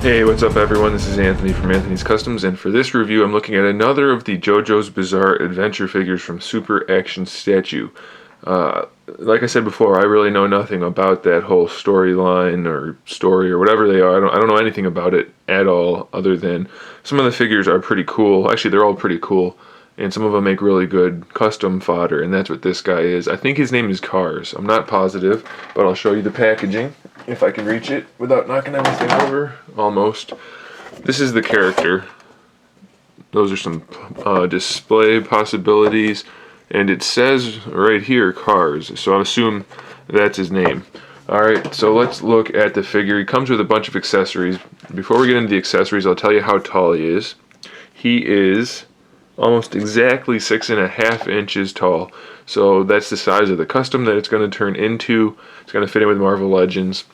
Hey, what's up everyone? This is Anthony from Anthony's Customs, and for this review I'm looking at another of the Jojo's Bizarre Adventure figures from Super Action Statue. Like I said before, I really know nothing about that whole storyline or story or whatever they are. I don't know anything about it at all, other than some of the figures are pretty cool. Actually, they're all pretty cool, and some of them make really good custom fodder, and that's what this guy is. I think his name is KARS. I'm not positive, but I'll show you the packaging if I can reach it without knocking everything over. Almost. This is the character. Those are some display possibilities, and it says right here KARS, so I assume that's his name. Alright, so let's look at the figure. He comes with a bunch of accessories. Before we get into the accessories, I'll tell you how tall he is. He is almost exactly 6.5 inches tall. So that's the size of the custom that it's going to turn into. It's going to fit in with Marvel Legends.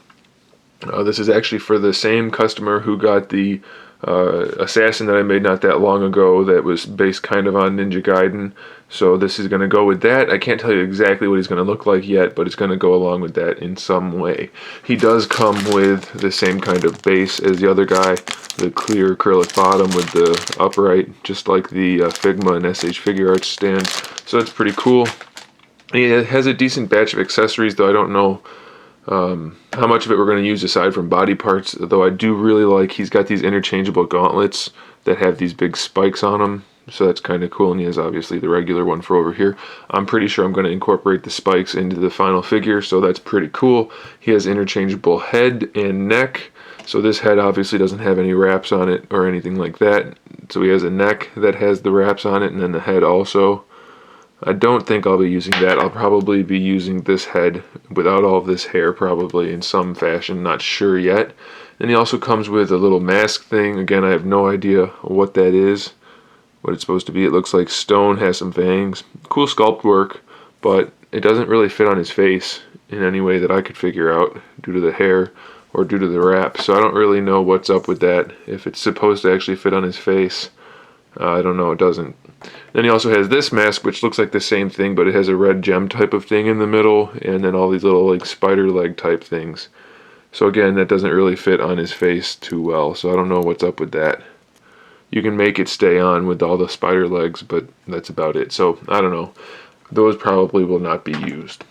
This is actually for the same customer who got the assassin that I made not that long ago that was based kind of on Ninja Gaiden. So this is going to go with that. I can't tell you exactly what he's going to look like yet, but it's going to go along with that in some way. He does come with the same kind of base as the other guy, the clear acrylic bottom with the upright, just like the Figma and SH Figure Arts stands. So that's pretty cool. It has a decent batch of accessories, though I don't know how much of it we're going to use aside from body parts, though I do really like he's got these interchangeable gauntlets that have these big spikes on them, so that's kind of cool, and he has obviously the regular one for over here. I'm pretty sure I'm going to incorporate the spikes into the final figure, so that's pretty cool. He has interchangeable head and neck, so this head obviously doesn't have any wraps on it or anything like that, so he has a neck that has the wraps on it, and then the head also. I don't think I'll be using that. I'll probably be using this head without all of this hair, probably in some fashion, not sure yet. Then he also comes with a little mask thing. Again, I have no idea what that is, what it's supposed to be. It looks like stone, has some fangs. Cool sculpt work, but it doesn't really fit on his face in any way that I could figure out due to the hair or due to the wrap. So I don't really know what's up with that. If it's supposed to actually fit on his face, I don't know, it doesn't. Then he also has this mask, which looks like the same thing, but it has a red gem type of thing in the middle, and then all these little like spider leg type things. So again, that doesn't really fit on his face too well, so I don't know what's up with that. You can make it stay on with all the spider legs, but that's about it. So I don't know. Those probably will not be used.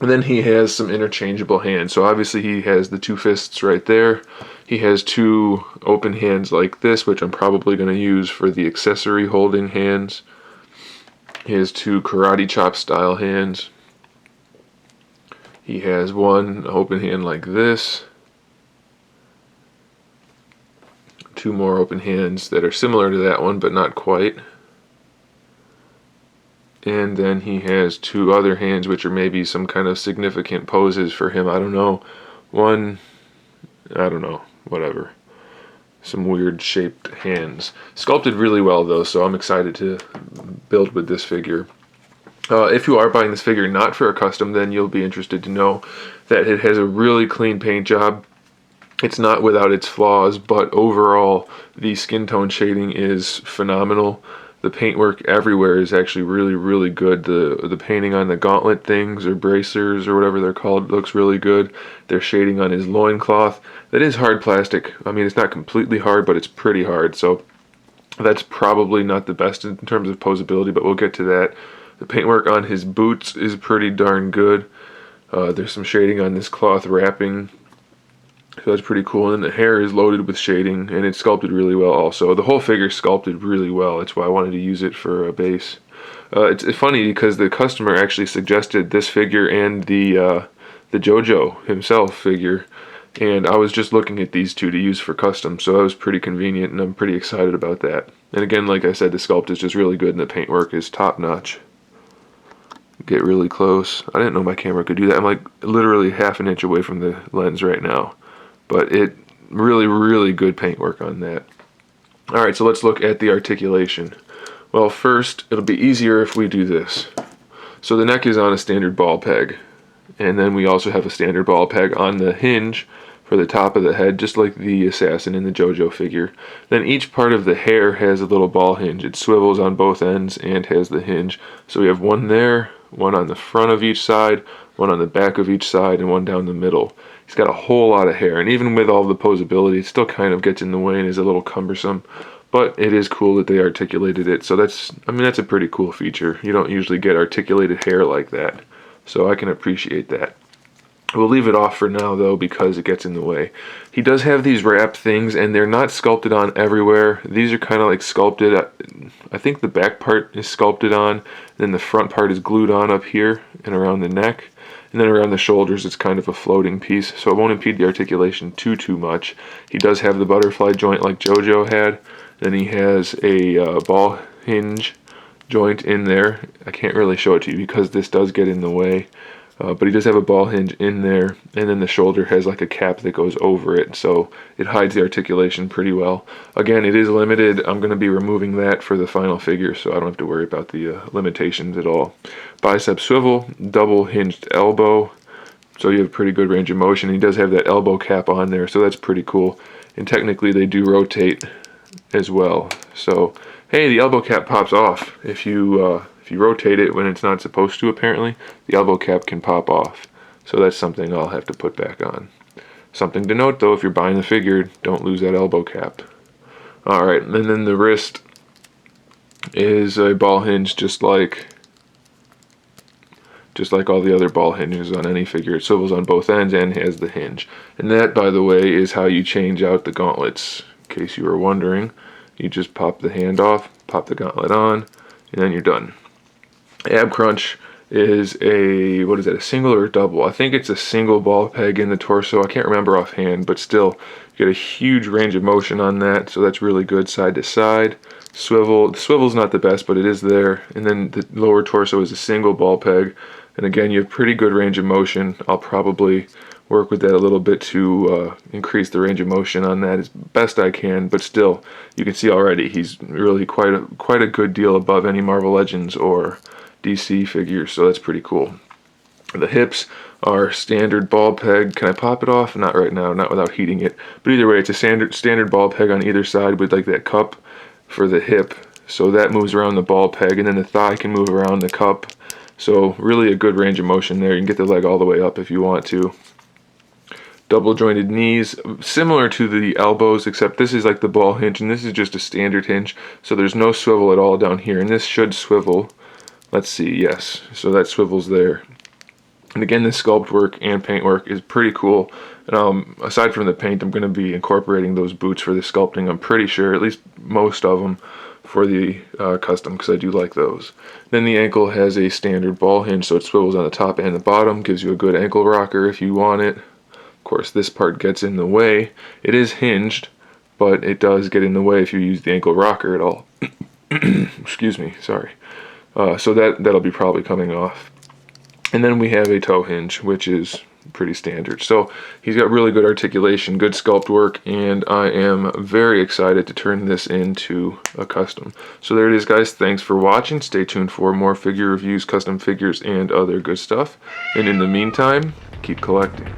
And then he has some interchangeable hands. So obviously he has the two fists right there. He has two open hands like this, which I'm probably going to use for the accessory holding hands. He has two karate chop style hands. He has one open hand like this. Two more open hands that are similar to that one, but not quite. And then he has two other hands, which are maybe some kind of significant poses for him. I don't know. One, I don't know, whatever. Some weird shaped hands. Sculpted really well though, so I'm excited to build with this figure. If you are buying this figure not for a custom, then you'll be interested to know that it has a really clean paint job. It's not without its flaws, but overall the skin tone shading is phenomenal. The paintwork everywhere is actually really, really good. The painting on the gauntlet things or bracers or whatever they're called looks really good. Their shading on his loincloth. That is hard plastic. I mean, it's not completely hard, but it's pretty hard. So that's probably not the best in terms of posability, but we'll get to that. The paintwork on his boots is pretty darn good. There's some shading on this cloth wrapping. So that's pretty cool, and the hair is loaded with shading, and it's sculpted really well also. The whole figure is sculpted really well. That's why I wanted to use it for a base. It's funny because the customer actually suggested this figure and the Jojo himself figure, and I was just looking at these two to use for custom, so that was pretty convenient, and I'm pretty excited about that. And again, like I said, the sculpt is just really good, and the paintwork is top-notch. Get really close. I didn't know my camera could do that. I'm like literally half an inch away from the lens right now. But it really, really good paintwork on that. Alright, so let's look at the articulation. Well, first, it'll be easier if we do this. So the neck is on a standard ball peg. And then we also have a standard ball peg on the hinge for the top of the head, just like the assassin in the Jojo figure. Then each part of the hair has a little ball hinge. It swivels on both ends and has the hinge. So we have one there, one on the front of each side, one on the back of each side, and one down the middle. He's got a whole lot of hair, and even with all the posability, it still kind of gets in the way and is a little cumbersome. But it is cool that they articulated it. So that's a pretty cool feature. You don't usually get articulated hair like that. So I can appreciate that. We'll leave it off for now, though, because it gets in the way. He does have these wrap things, and they're not sculpted on everywhere. These are kind of like sculpted. I think the back part is sculpted on, then the front part is glued on up here and around the neck. And then around the shoulders, it's kind of a floating piece, so it won't impede the articulation too much. He does have the butterfly joint like Jojo had. Then he has a ball hinge joint in there. I can't really show it to you because this does get in the way. But he does have a ball hinge in there, and then the shoulder has like a cap that goes over it, so it hides the articulation pretty well. Again, it is limited. I'm going to be removing that for the final figure, so I don't have to worry about the limitations at all. Bicep swivel, double hinged elbow, so you have pretty good range of motion. He does have that elbow cap on there, so that's pretty cool. And technically they do rotate as well. So, hey, the elbow cap pops off if you rotate it when it's not supposed to, apparently. The elbow cap can pop off. So that's something I'll have to put back on. Something to note, though, if you're buying the figure, don't lose that elbow cap. Alright, and then the wrist is a ball hinge just like all the other ball hinges on any figure. It swivels on both ends and has the hinge. And that, by the way, is how you change out the gauntlets. In case you were wondering, you just pop the hand off, pop the gauntlet on, and then you're done. Ab crunch is a single or a double? I think it's a single ball peg in the torso. I can't remember offhand, but still, you get a huge range of motion on that, so that's really good side to side. Swivel, the swivel's not the best, but it is there. And then the lower torso is a single ball peg. And again, you have pretty good range of motion. I'll probably work with that a little bit to increase the range of motion on that as best I can, but still, you can see already he's really quite a good deal above any Marvel Legends or DC figures, so that's pretty cool. The hips are standard ball peg. Can I pop it off? Not right now, not without heating it. But either way, it's a standard ball peg on either side with like that cup for the hip, so that moves around the ball peg, and then the thigh can move around the cup. So really a good range of motion there. You can get the leg all the way up if you want to. Double jointed knees, similar to the elbows, except this is like the ball hinge, and this is just a standard hinge, so there's no swivel at all down here, and this should swivel. Let's see, yes, so that swivels there. And again, the sculpt work and paint work is pretty cool. And aside from the paint, I'm going to be incorporating those boots for the sculpting, I'm pretty sure, at least most of them, for the custom, because I do like those. Then the ankle has a standard ball hinge, so it swivels on the top and the bottom, gives you a good ankle rocker if you want it. Of course, this part gets in the way. It is hinged, but it does get in the way if you use the ankle rocker at all. Excuse me, sorry. So that'll be probably coming off. And then we have a toe hinge, which is pretty standard. So he's got really good articulation, good sculpt work, and I am very excited to turn this into a custom. So there it is, guys. Thanks for watching. Stay tuned for more figure reviews, custom figures, and other good stuff. And in the meantime, keep collecting.